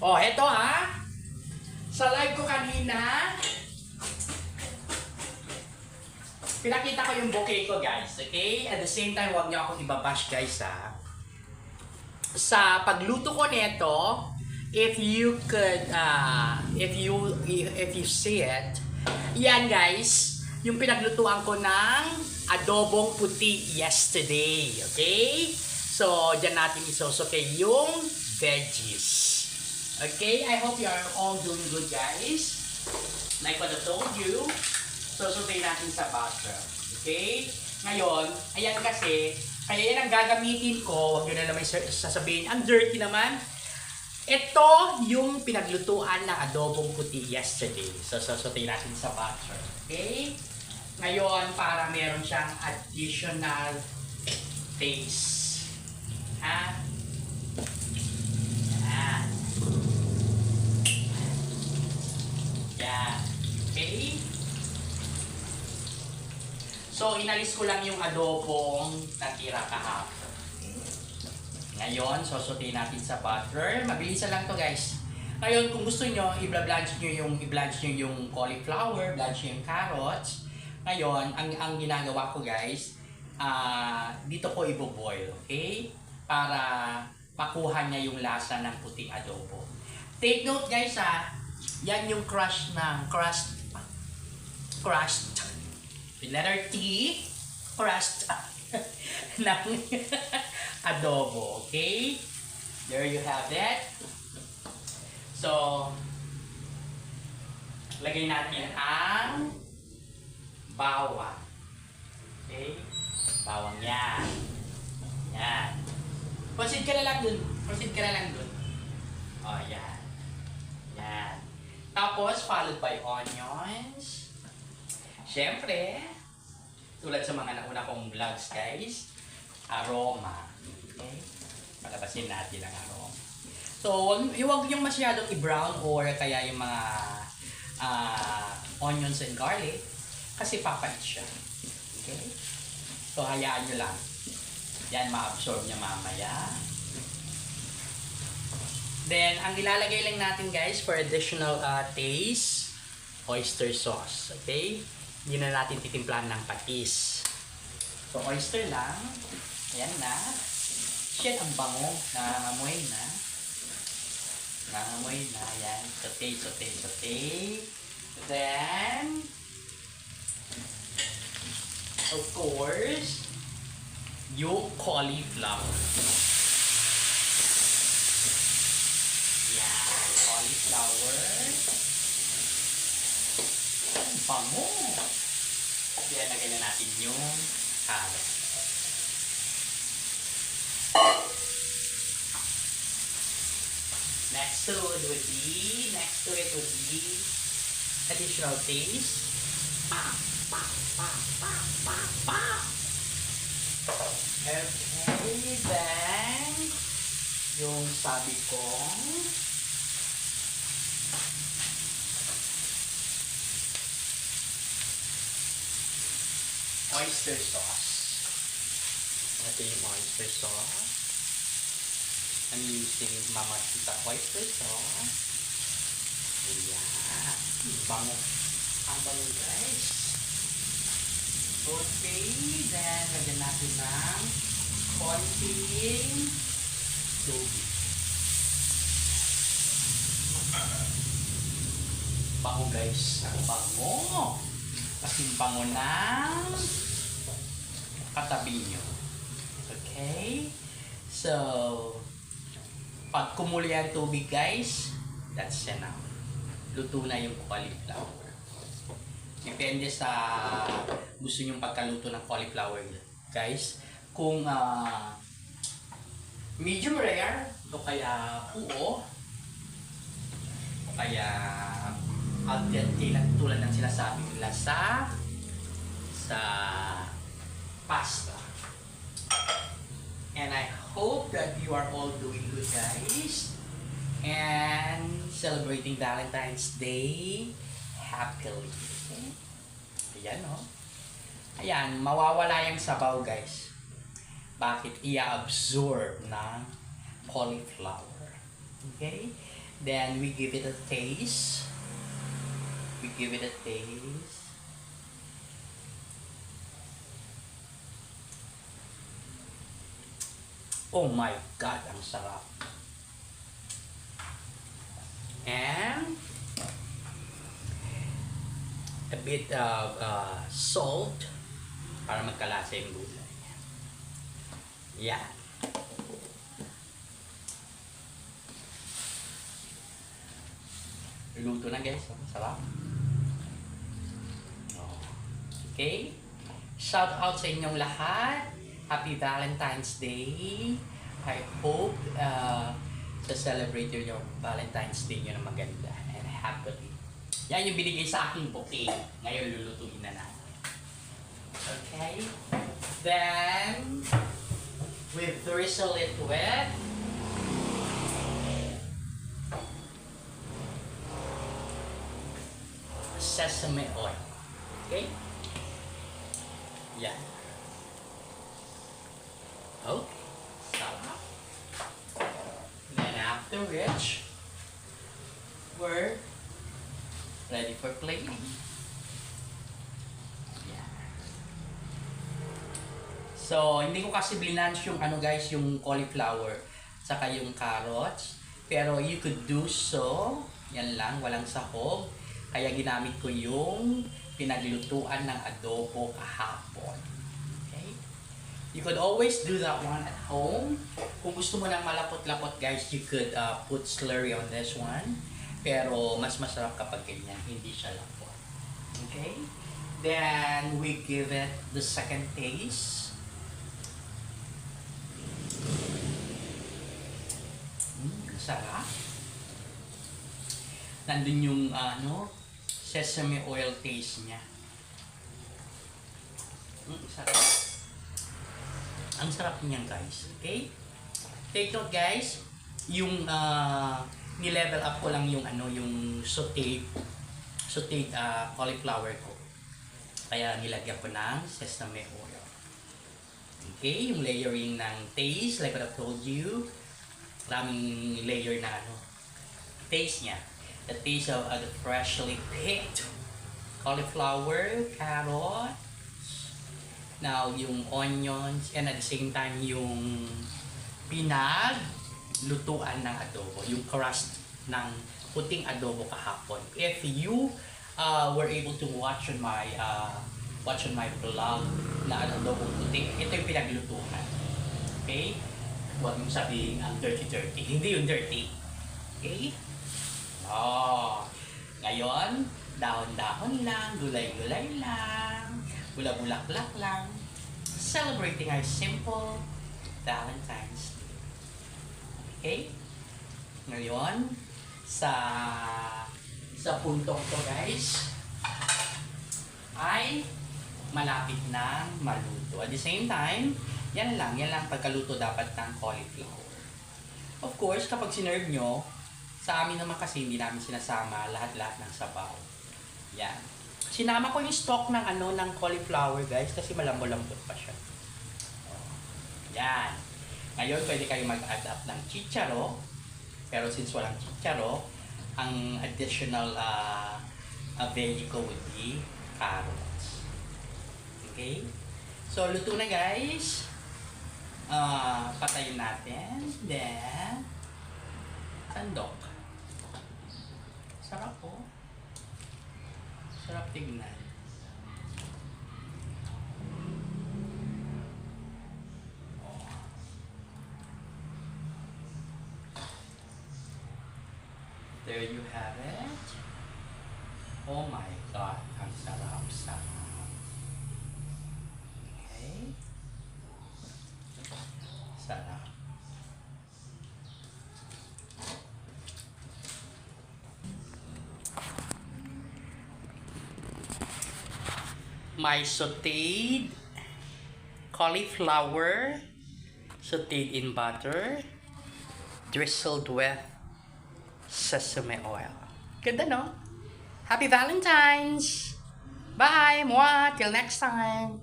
Oh, eto ha. Sa live ko kanina, pinakita ko yung bouquet ko, guys. Okay? At the same time, huwag niyo akong ibabash, guys, ha. Sa pagluto ko nito, if you could, if you see it, yan, guys, yung pinaglutuan ko ng adobong puti yesterday. Okay? So, dyan natin isosote yung veggies. Okay, I hope you are all doing good, guys. Like what I told you, susutay natin sa butter. Okay? Ngayon, ayan kasi, kaya yan ang gagamitin ko. Huwag nyo na naman sasabihin, ang dirty naman. Ito yung pinaglutuan ng adobong puti yesterday. So, susutay natin sa butter. Okay? Ngayon, para meron siyang additional taste. Ha? Yan. Yan. Okay? So, inalis ko lang yung adobong natira kahapon. Ngayon, sosotin natin sa butter. Mabilisan lang to, guys. Ngayon, kung gusto nyo, i-blanch nyo yung cauliflower, blanch nyo yung carrots. Ngayon, ang ginagawa ko, guys, dito ko i-boil, okay? Para makuha niya yung lasa ng puting adobo. Take note, guys, yan yung crushed, with letter T, crushed ng adobo, okay? There you have it. So, lagay natin ang bawang. Okay? Bawang yan. Yan. Proceed ka na lang dun. Oh, yan. Yan. Tapos, followed by onions. Siyempre, tulad sa mga nauna kong vlogs, guys, aroma. Okay? Palabasin natin ang aroma. So, huwag yung masyadong i-brown or kaya yung mga onions and garlic kasi papait siya. Okay? So, hayaan nyo lang. Yan, ma-absorb niya mamaya. Then, ang ilalagay lang natin, guys, for additional taste, oyster sauce. Okay? Hindi na natin titimplahan ng patis. So, oyster lang. Ayan na. Shit, ang bango. Nangangamoy na. Ayan. Saute. Then, of course, yung cauliflower. Yan, cauliflower. Ang bango. Then, lagay na natin yung carrot. Next to it would be additional taste. Okay, then yung sabi kong oyster sauce. Ito yung oyster sauce. I'm using Mama Sita oyster sauce. Ayan. Bango. Ang bango, guys. Okay. Then, lagyan natin ng konting tubig. Bango, guys. Ang bango. Kasing bango ng katabi nyo. Okay? So, pag kumuli ang tubig, guys, that's enough. Luto na yung cauliflower. Depende sa gusto nyong pagkaluto ng cauliflower, guys. Kung medium rare, o kaya puo, o kaya al dente lang tulad ng sinasabi nila sa pasta. And I hope that you are all doing good, guys. And celebrating Valentine's Day happily. Okay? Ayan, oh. Ayan, mawawala yung sabaw, guys. Bakit? I-absorb ng cauliflower. Okay? Then we give it a taste. We give it a taste. Oh my God, ang sarap. And a bit of salt para magkalasa yung gulay. Yan. Luto na guys. Ang sarap. Okay? Shout out sa inyong lahat. Happy Valentine's Day. I hope sa-celebrate your Valentine's Day nyo na maganda and happily. Yan yung binigay sa aking bouquet. Ngayon lulutuin na natin. Okay? Then, we drizzle it with sesame oil. Okay? Yan. Okay. Sarap. Then after which, we're ready for plating. Yeah. So, hindi ko kasi blinanch yung ano guys, yung cauliflower saka yung carrots. Pero you could do so. Yan lang, walang sahog. Kaya ginamit ko yung pinaglutuan ng adobo kahapon. Okay? You could always do that one at home. Kung gusto mo ng malapot-lapot guys, you could put slurry on this one. Pero mas masarap kapag ganyan, hindi siya lapot. Okay? Then we give it the second taste. Sarap. Nandun yung sesame oil taste niya. Sarap. Ang sarap niyan guys. Okay? Take note guys, yung ni-level up ko lang yung yung sauteed cauliflower ko. Kaya nilagyan ko ng sesame oil. Okay, yung layering ng taste, like what I told you, maraming layer na taste niya. The taste of the freshly picked cauliflower, carrots, now yung onions, and at the same time yung pinaglutuan ng adobo, yung crust ng puting adobo kahapon. If you were able to watch on my vlog na adobo puti, ito yung pinaglutuan. Okay? Huwag mong sabihin ang dirty. Hindi yung dirty. Okay? Ngayon, dahon-dahon lang, gulay-gulay lang, bula-bulaklak lang, celebrating our simple Valentine's Day. Okay? Ngayon, sa puntong to guys, ay malapit na maluto. At the same time, yan lang pagkaluto dapat ng cauliflower. Of course, kapag sinerve nyo, sa amin naman kasi hindi namin sinasama lahat-lahat ng sabaw. Yan. Sinama ko yung stock ng ng cauliflower guys kasi malambot-lambot pa siya. Yan. Ngayon pwede kayo mag-adapt ng chicharo. Pero since walang chicharo, ang additional veggie ko would be carrots. Okay? So luto na guys. Patayin natin. Then sandok. Sarap po. Sarap tignan. There you have it. Oh my God, ang sarap. Okay. Sarap. My sauteed cauliflower, sauteed in butter, drizzled with sesame oil. Ganda, no? Happy Valentine's! Bye! Mwah! Till next time!